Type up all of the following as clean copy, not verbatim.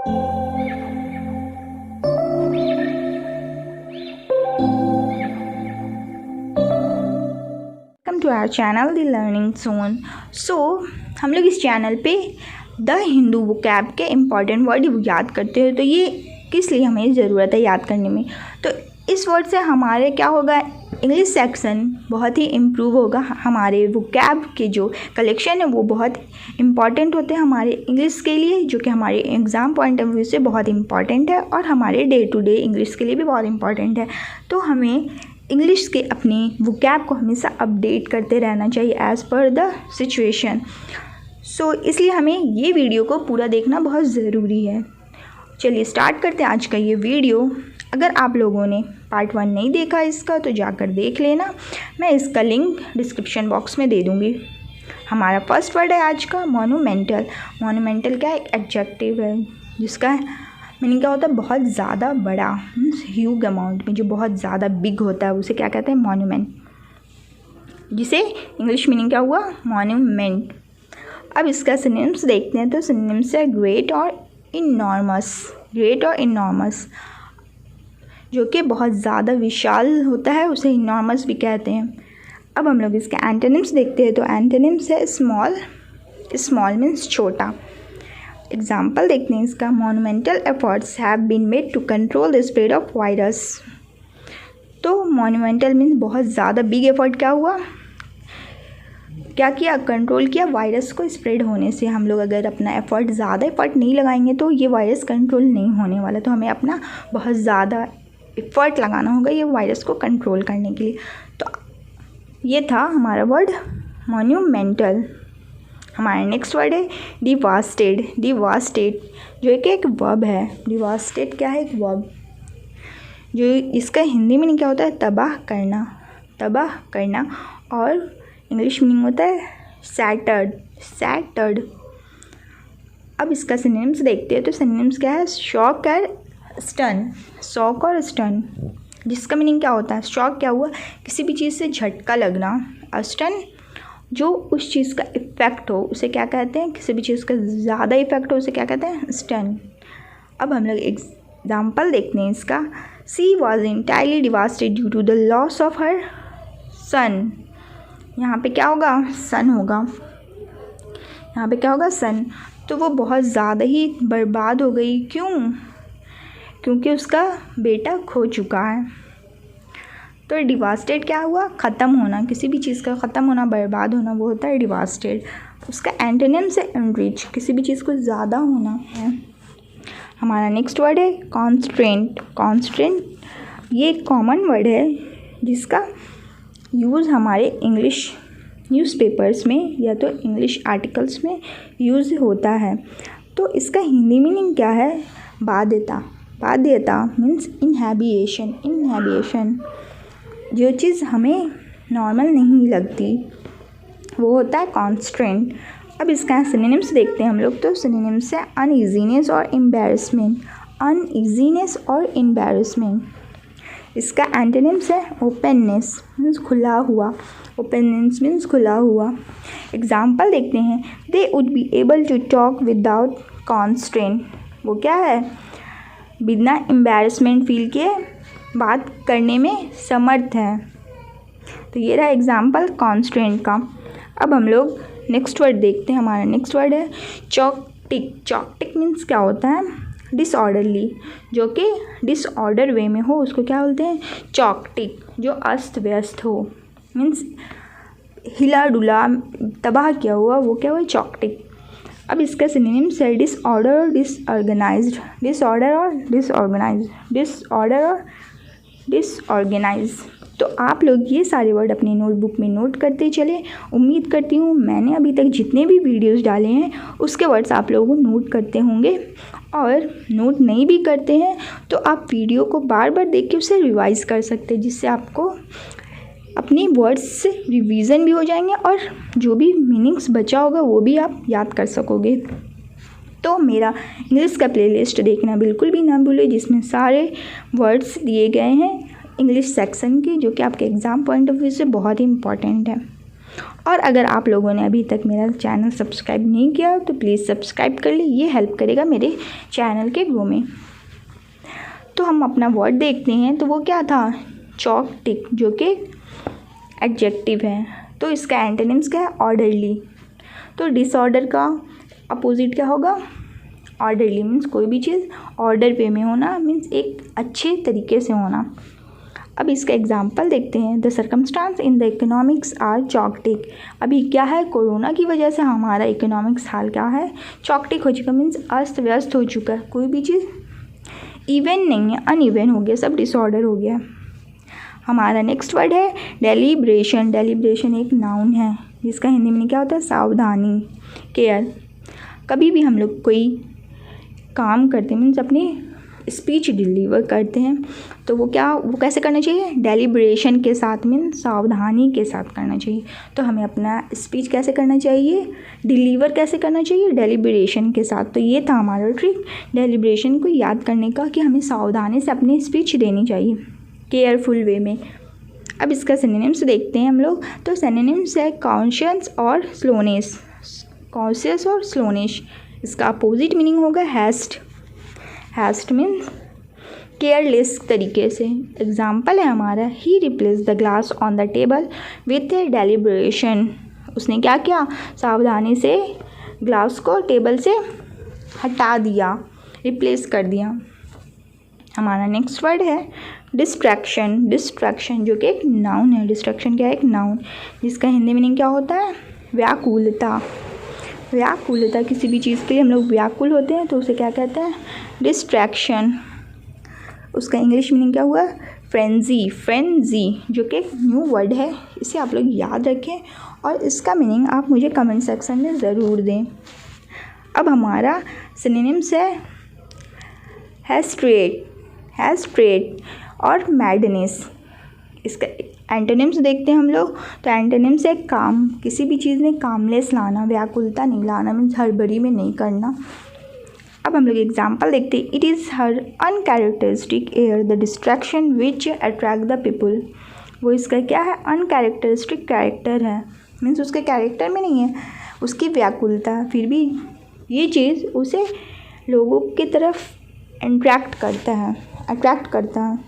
Welcome to our channel the learning zone. हम लोग इस चैनल पे द हिंदू वोकैब के इम्पॉर्टेंट वर्ड याद करते हैं। तो ये किस लिए हमें ज़रूरत है याद करने में? तो इस वर्ड से हमारे क्या होगा, इंग्लिश सेक्शन बहुत ही इम्प्रूव होगा। हमारे वोकैब के जो कलेक्शन है वो बहुत इम्पॉर्टेंट होते हैं हमारे इंग्लिश के लिए, जो कि हमारे एग्ज़ाम पॉइंट ऑफ व्यू से बहुत इम्पॉर्टेंट है और हमारे डे टू डे इंग्लिश के लिए भी बहुत इम्पॉर्टेंट है। तो हमें इंग्लिश के अपने वोकैब को हमेशा अपडेट करते रहना चाहिए एज़ पर द सिचुएशन। इसलिए हमें ये वीडियो को पूरा देखना बहुत ज़रूरी है। चलिए स्टार्ट करते हैं आज का ये वीडियो। अगर आप लोगों ने पार्ट 1 नहीं देखा इसका तो जाकर देख लेना, मैं इसका लिंक डिस्क्रिप्शन बॉक्स में दे दूँगी। हमारा फर्स्ट वर्ड है आज का मोन्यूमेंटल। मोन्यूमेंटल क्या है? एक एडजेक्टिव है जिसका मीनिंग क्या होता है? बहुत ज़्यादा बड़ा, मीन्स ह्यूज अमाउंट में जो बहुत ज़्यादा बिग होता है उसे क्या कहते हैं? मॉन्यूमेंट, जिसे इंग्लिश मीनिंग क्या हुआ? मॉन्यूमेंट। अब इसका सिनोनिम्स देखते हैं। तो सिनोनिम्स है ग्रेट और इनॉर्मस। ग्रेट और इनॉर्मस जो कि बहुत ज़्यादा विशाल होता है उसे इनॉर्मस भी कहते हैं। अब हम लोग इसके एंटोनिम्स देखते हैं। तो एंटोनिम्स है स्मॉल। स्मॉल मीन्स छोटा। एग्जाम्पल देखते हैं इसका। Monumental efforts have been made to control the spread of virus. तो मोन्यूमेंटल मीन्स बहुत ज़्यादा बिग एफर्ट क्या हुआ, क्या किया? कंट्रोल किया वायरस को स्प्रेड होने से। हम लोग अगर अपना ज़्यादा एफर्ट नहीं लगाएंगे तो ये वायरस कंट्रोल नहीं होने वाला। तो हमें अपना बहुत ज़्यादा एफर्ट लगाना होगा ये वायरस को कंट्रोल करने के लिए। तो ये था हमारा वर्ड मोन्यूमेंटल। हमारा नेक्स्ट वर्ड है डिवास्टेड। डिवास्टेड जो कि एक वर्ब है। डिवास्टेड क्या है? एक वर्ब। जो इसका हिंदी मीनिंग क्या होता है? तबाह करना। तबाह करना। और इंग्लिश मीनिंग होता है सैटर्ड। सैटर्ड। अब इसका सिनोनिम्स देखते हैं। तो सिनोनिम्स क्या है? शॉक और स्टन। शॉक और स्टन जिसका मीनिंग क्या होता है? शॉक क्या हुआ? किसी भी चीज़ से झटका लगना। और स्टन जो उस चीज़ का इफ़ेक्ट हो उसे क्या कहते हैं? किसी भी चीज़ का ज़्यादा इफ़ेक्ट हो उसे क्या कहते हैं? स्टन। अब हम लोग एग्जाम्पल देखते हैं इसका। She was entirely devastated due to the loss of her son. यहाँ पे क्या होगा? सन होगा। यहाँ पे क्या होगा? सन। तो वो बहुत ज़्यादा ही बर्बाद हो गई। क्यों? क्योंकि उसका बेटा खो चुका है। तो डिवास्टेड क्या हुआ? ख़त्म होना। किसी भी चीज़ का ख़त्म होना, बर्बाद होना, वो होता है डिवास्टेड। उसका एंटोनिम्स है एनरिच। किसी भी चीज़ को ज़्यादा होना है। हमारा नेक्स्ट वर्ड है कॉन्स्ट्रेंट। कॉन्स्ट्रेंट ये एक कॉमन वर्ड है जिसका यूज़ हमारे इंग्लिश न्यूज़पेपर्स में या तो इंग्लिश आर्टिकल्स में यूज़ होता है। तो इसका हिंदी मीनिंग क्या है? बाध्यता। बाध्यता मीन्स इनहैबिएशन। इनहैबिएशन जो चीज़ हमें नॉर्मल नहीं लगती वो होता है कॉन्स्ट्रेंट। अब इसका सिनोनिम्स देखते हैं हम लोग। तो सिनोनिम्स है अनईजीनेस और एम्बैरेसमेंट। अनईजीनेस और एम्बैरेसमेंट। इसका एंटोनिम्स है ओपननेस मीन्स खुला हुआ। ओपननेस मीन्स खुला हुआ। एग्जाम्पल देखते हैं। They would be able to talk without constraint. वो क्या है? बिना एम्बैरेसमेंट फील किए बात करने में समर्थ है। तो ये रहा एग्जाम्पल कॉन्स्ट्रेंट का। अब हम लोग नेक्स्ट वर्ड देखते हैं। हमारा नेक्स्ट वर्ड है चॉकटिक। चॉकटिक मीन्स क्या होता है? डिसऑर्डरली। जो कि डिसऑर्डर वे में हो उसको क्या बोलते हैं? चॉकटिक। जो अस्त व्यस्त हो मीन्स हिला डुला, तबाह किया हुआ, वो क्या हुआ? चॉकटिक। अब इसका सिनोनिम्स है डिसऑर्डर और डिसऑर्गेनाइज्ड। डिसऑर्डर और डिसऑर्गेनाइज्ड। डिसऑर्डर और डिसऑर्गेनाइज। तो आप लोग ये सारे वर्ड अपनी नोटबुक में नोट करते चले। उम्मीद करती हूँ मैंने अभी तक जितने भी वीडियोस डाले हैं उसके वर्ड्स आप लोगों को नोट करते होंगे। और नोट नहीं भी करते हैं तो आप वीडियो को बार बार देख के उसे रिवाइज़ कर सकते हैं, जिससे आपको अपनी वर्ड्स से रिवीजन भी हो जाएंगे और जो भी मीनिंग्स बचा होगा वो भी आप याद कर सकोगे। तो मेरा इंग्लिश का प्लेलिस्ट देखना बिल्कुल भी ना भूलें, जिसमें सारे वर्ड्स दिए गए हैं इंग्लिश सेक्शन के, जो कि आपके एग्ज़ाम पॉइंट ऑफ व्यू से बहुत ही इंपॉर्टेंट है। और अगर आप लोगों ने अभी तक मेरा चैनल सब्सक्राइब नहीं किया तो प्लीज़ सब्सक्राइब कर ले, ये हेल्प करेगा मेरे चैनल के ग्रो में। तो हम अपना वर्ड देखते हैं, तो वो क्या था, चॉकटिक, जो कि एडजेक्टिव है। तो इसका एंटोनिम्स क्या है, ऑर्डरली। तो डिसऑर्डर का अपोजिट क्या होगा, ऑर्डरली। मीन्स कोई भी चीज़ ऑर्डर पे में होना, मीन्स एक अच्छे तरीके से होना। अब इसका एग्जाम्पल देखते हैं। The circumstances in the economics are chaotic. अभी क्या है, कोरोना की वजह से हमारा इकोनॉमिक्स हाल क्या है, चॉकटिक हो चुका, मीन्स अस्त व्यस्त हो चुका है। कोई भी चीज़ इवन नहीं है, अनइवन हो गया, सब डिसऑर्डर हो गया। हमारा नेक्स्ट वर्ड है डेलिब्रेशन। डेलिब्रेशन एक नाउन है जिसका हिंदी में क्या होता है, सावधानी, केयर। कभी भी हम लोग कोई काम करते हैं, मीन्स अपनी स्पीच डिलीवर करते हैं, तो वो कैसे करना चाहिए, डेलिब्रेशन के साथ, मीन्स सावधानी के साथ करना चाहिए। तो हमें अपना स्पीच कैसे करना चाहिए, डिलीवर कैसे करना चाहिए, डेलिब्रेशन के साथ। तो ये था हमारा ट्रिक, डेलिब्रेशन को याद करने का, कि हमें सावधानी से अपनी स्पीच देनी चाहिए, केयरफुल वे में। अब इसका सिनोनिम्स देखते हैं हम लोग। तो सिनोनिम्स है कॉन्शियस और स्लोनेस। कॉन्शियस और स्लोनेस, इसका अपोजिट मीनिंग होगा हैस्ट। हैस्ट मीन्स केयरलेस तरीके से। एग्जाम्पल है हमारा, he replace the glass on the table with a deliberation. उसने क्या किया, सावधानी से ग्लास को टेबल से हटा दिया, रिप्लेस कर दिया। हमारा नेक्स्ट वर्ड है डिस्ट्रैक्शन। डिस्ट्रैक्शन जो कि एक नाउन है। डिस्ट्रैक्शन क्या है, एक नाउन, जिसका हिंदी मीनिंग क्या होता है, व्याकुलता। व्याकुलता, किसी भी चीज़ के लिए हम लोग व्याकुल होते हैं तो उसे क्या कहते हैं, डिस्ट्रैक्शन। उसका इंग्लिश मीनिंग क्या हुआ, फ्रेंजी। फ्रेंजी जो कि एक न्यू वर्ड है, इसे आप लोग याद रखें और इसका मीनिंग आप मुझे कमेंट सेक्शन में ज़रूर दें। अब हमारा सिनोनिम्स है हैस्ट्रेट। हैस्ट्रेट और मैडनेस। इसका एंटोनिम्स देखते हैं हम लोग। तो एंटोनिम्स है काम, किसी भी चीज़ में कामलेस लाना, व्याकुलता नहीं लाना, मीन्स हड़बड़ी में नहीं करना। अब हम लोग एग्जाम्पल देखते हैं। It is her uncharacteristic air the distraction which attract the people. वो इसका क्या है, अनकैरेक्टरिस्टिक कैरेक्टर है, मीन्स उसके कैरेक्टर में नहीं है, उसकी व्याकुलता, फिर भी ये चीज़ उसे लोगों की तरफ अट्रैक्ट करता है।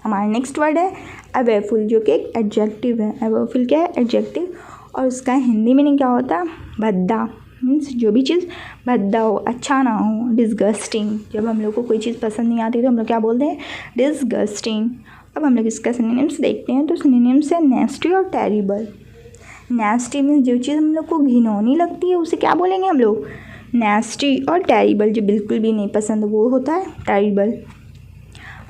हमारा नेक्स्ट वर्ड है अवेयरफुल, जो कि एक एडजेक्टिव है। अवेयरफुल क्या है, एडजेक्टिव, और उसका हिंदी मीनिंग क्या होता है, भद्दा। मीन्स जो भी चीज़ भद्दा हो, अच्छा ना हो। डिसगस्टिंग, जब हम लोग को कोई चीज़ पसंद नहीं आती तो हम लोग क्या बोलते हैं, डिसगस्टिंग। अब हम लोग इसका सिनोनिम्स देखते हैं। तो सिनोनिम्स है नेस्टी और टेरिबल। नेस्टी मीन्स जो चीज़ हम लोग को घिनौनी लगती है उसे क्या बोलेंगे हम लोग, नेस्टी। और टेरिबल जो बिल्कुल भी नहीं पसंद वो होता है टेरिबल।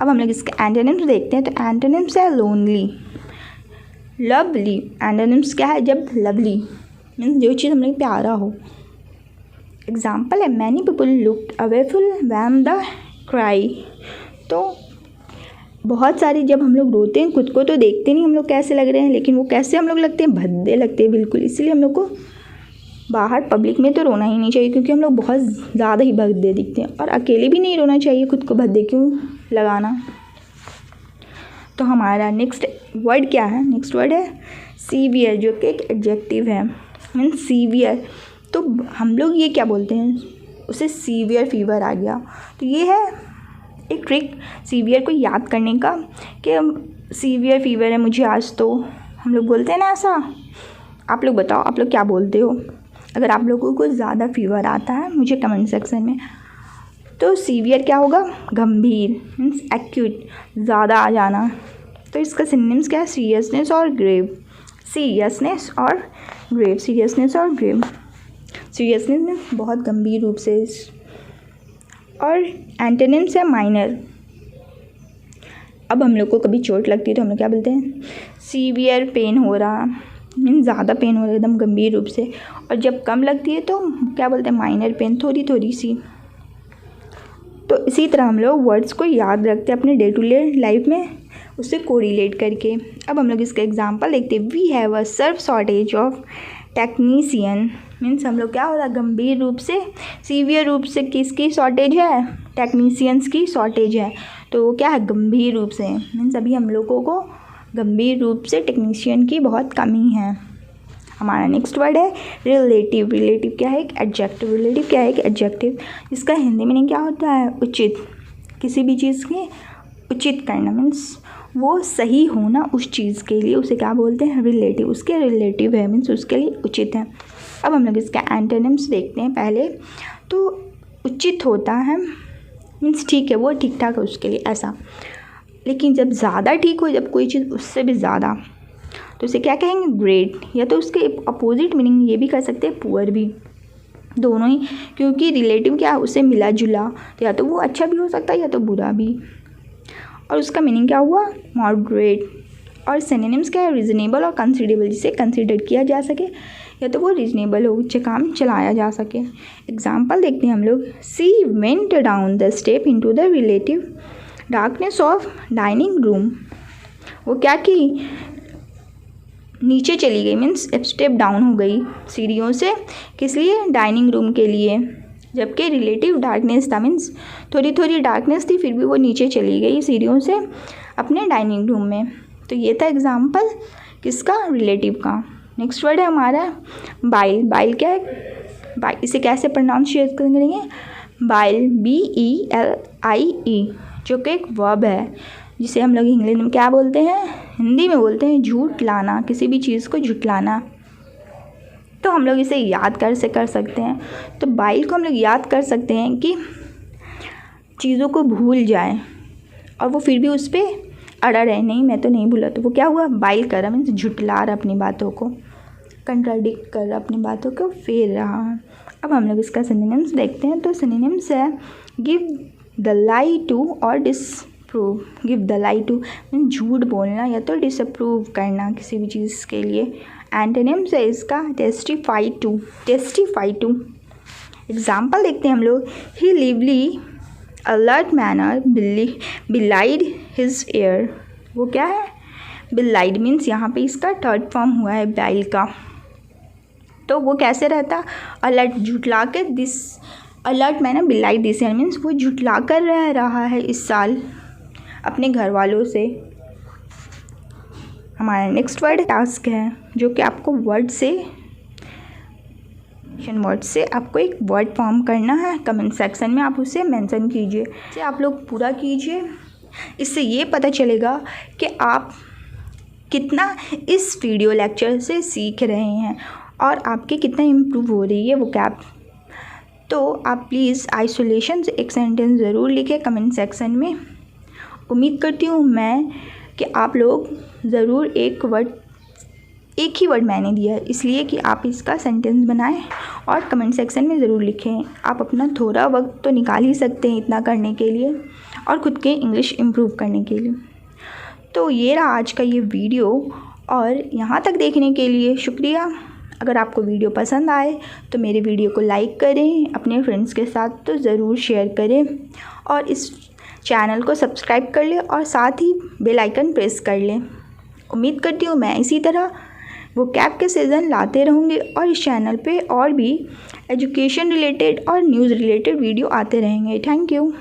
अब हम लोग इसके एंटोनिम्स देखते हैं। तो एंटोनिम्स है लोनली, लवली। एंटोनिम्स क्या है, जब लवली मीन्स जो चीज़ हम लोग प्यारा हो। एग्जाम्पल है many people looked awareful when the cry. तो बहुत सारी, जब हम लोग रोते हैं खुद को तो देखते नहीं हम लोग कैसे लग रहे हैं, लेकिन वो कैसे हम लोग लगते हैं, भद्दे लगते हैं बिल्कुल। इसलिए हम लोग को बाहर पब्लिक में तो रोना ही नहीं चाहिए, क्योंकि हम लोग बहुत ज़्यादा ही भद्दे दिखते हैं। और अकेले भी नहीं रोना चाहिए, खुद को भद्दे क्यों लगाना। तो हमारा नेक्स्ट वर्ड क्या है, नेक्स्ट वर्ड है सीवियर, जो कि एक एडजेक्टिव है, मीन्स सीवियर। तो हम लोग ये क्या बोलते हैं, उसे सीवियर फीवर आ गया। तो ये है एक ट्रिक सीवियर को याद करने का, कि सीवियर फीवर है मुझे आज, तो हम लोग बोलते हैं ना ऐसा। आप लोग बताओ, आप लोग क्या बोलते हो, अगर आप लोगों को ज़्यादा फीवर आता है मुझे कमेंट सेक्शन में। तो सीवियर क्या होगा, गंभीर, मीन्स एक्यूट, ज़्यादा आ जाना। तो इसका सिनोनिम्स क्या है, सीरियसनेस और ग्रेव। सीरियसनेस और ग्रेव, सीरियसनेस और ग्रेव। सीरियसनेस मीन्स बहुत गंभीर रूप से, और एंटोनिम्स है माइनर। अब हम लोग को कभी चोट लगती है तो हम लोग क्या बोलते हैं, सीवियर पेन हो रहा, मीन्स ज़्यादा पेन हो रहा है एकदम गंभीर रूप से। और जब कम लगती है तो क्या बोलते हैं, माइनर पेन, थोड़ी थोड़ी सी। तो इसी तरह हम लोग वर्ड्स को याद रखते हैं अपने डे टू डे लाइफ में, उससे कोरिलेट करके। अब हम लोग इसका एग्जांपल देखते हैं। We have a severe shortage of technician. Means हम लोग क्या हो रहा है, गंभीर रूप से, सीवियर रूप से किसकी शॉर्टेज है, टेक्नीशियंस की शॉर्टेज है। तो वो क्या है, गंभीर रूप से, मीन्स अभी हम लोगों को गंभीर रूप से टेक्नीशियन की बहुत कमी है। हमारा नेक्स्ट वर्ड है रिलेटिव। रिलेटिव क्या है? एक एडजेक्टिव। रिलेटिव क्या है? एक एडजेक्टिव। इसका हिंदी मीनिंग क्या होता है? उचित। किसी भी चीज़ के उचित करना मीन्स वो सही होना उस चीज़ के लिए उसे क्या बोलते हैं? रिलेटिव। उसके रिलेटिव है मीन्स उसके लिए उचित है। अब हम लोग इसका एंटोनिम्स देखते हैं पहले। तो उचित होता है मीन्स ठीक है, वो ठीक ठाक है उसके लिए ऐसा। लेकिन जब ज़्यादा ठीक हो, जब कोई चीज़ उससे भी ज़्यादा, तो उसे क्या कहेंगे? ग्रेट। या तो उसके अपोजिट मीनिंग ये भी कर सकते हैं, पुअर भी, दोनों ही, क्योंकि रिलेटिव क्या है? उससे मिला जुला, तो या तो वो अच्छा भी हो सकता है या तो बुरा भी। और उसका मीनिंग क्या हुआ? मॉडरेट। और सिनोनिम्स क्या है? रीजनेबल और कंसिडरेबल, जिसे कंसिडर किया जा सके या तो वो रीजनेबल हो, जिससे काम चलाया जा सके। एग्जाम्पल देखते हैं हम लोग। She went down the step into the relative darkness of dining room. वो क्या की? नीचे चली गई मीन्स स्टेप डाउन हो गई सीढ़ियों से। किस लिए? डाइनिंग रूम के लिए। जबकि रिलेटिव डार्कनेस था मीन्स थोड़ी थोड़ी डार्कनेस थी, फिर भी वो नीचे चली गई सीढ़ियों से अपने डाइनिंग रूम में। तो ये था एग्जाम्पल किसका? रिलेटिव का। नेक्स्ट वर्ड है हमारा बाइल। बाइल क्या है? बाइल, इसे कैसे प्रोनाउंसिएट करेंगे? बाइल, BELIE, जो कि एक वर्ब है, जिसे हम लोग इंग्लिश में क्या बोलते हैं? हिंदी में बोलते हैं झूठ लाना, किसी भी चीज़ को झुठलाना। तो हम लोग इसे याद कर सकते हैं। तो बाइल को हम लोग याद कर सकते हैं कि चीज़ों को भूल जाए और वो फिर भी उस पर अड़ा रहे, नहीं मैं तो नहीं भूला, तो वो क्या हुआ? बाइल कर रहा मीन्स झुठला रहा, अपनी बातों को कंट्राडिक्ट कर रहा, अपनी बातों को फेर रहा। अब हम लोग इसका सिनोनिम्स देखते हैं। तो सिनोनिम्स है गिव द लाई टू और disprove. Give the lie two means झूठ बोलना या तो डिसअप्रूव करना किसी भी चीज़ के लिए। एंटोनिम्स है इसका testify to. Testify to. Example देखते हैं हम लोग। He lively alert manner belied his air. वो क्या है? बिलाइड मीन्स यहाँ पे इसका थर्ड फॉर्म हुआ है बाइल का। तो वो कैसे रहता? अलर्ट, झुठला कर। This alert manner बिलाइड this air means वो झुठला कर रहा है इस साल अपने घर वालों से। हमारा नेक्स्ट वर्ड टास्क है, जो कि आपको वर्ड से आपको एक वर्ड फॉर्म करना है। कमेंट सेक्शन में आप उसे मेंशन कीजिए, इसे आप लोग पूरा कीजिए। इससे ये पता चलेगा कि आप कितना इस वीडियो लेक्चर से सीख रहे हैं और आपके कितना इम्प्रूव हो रही है वोकैब। तो आप प्लीज़ आइसोलेशन से एक सेंटेंस ज़रूर लिखें कमेंट सेक्शन में। उम्मीद करती हूँ मैं कि आप लोग ज़रूर एक ही वर्ड मैंने दिया है, इसलिए कि आप इसका सेंटेंस बनाएं और कमेंट सेक्शन में ज़रूर लिखें। आप अपना थोड़ा वक्त तो निकाल ही सकते हैं इतना करने के लिए और ख़ुद के इंग्लिश इम्प्रूव करने के लिए। तो ये रहा आज का ये वीडियो और यहाँ तक देखने के लिए शुक्रिया। अगर आपको वीडियो पसंद आए तो मेरे वीडियो को लाइक करें, अपने फ्रेंड्स के साथ तो ज़रूर शेयर करें और इस चैनल को सब्सक्राइब कर लें और साथ ही बेल आइकन प्रेस कर लें। उम्मीद करती हूँ मैं इसी तरह वोकैब के सीज़न लाते रहूँगी और इस चैनल पे और भी एजुकेशन रिलेटेड और न्यूज़ रिलेटेड वीडियो आते रहेंगे। Thank you.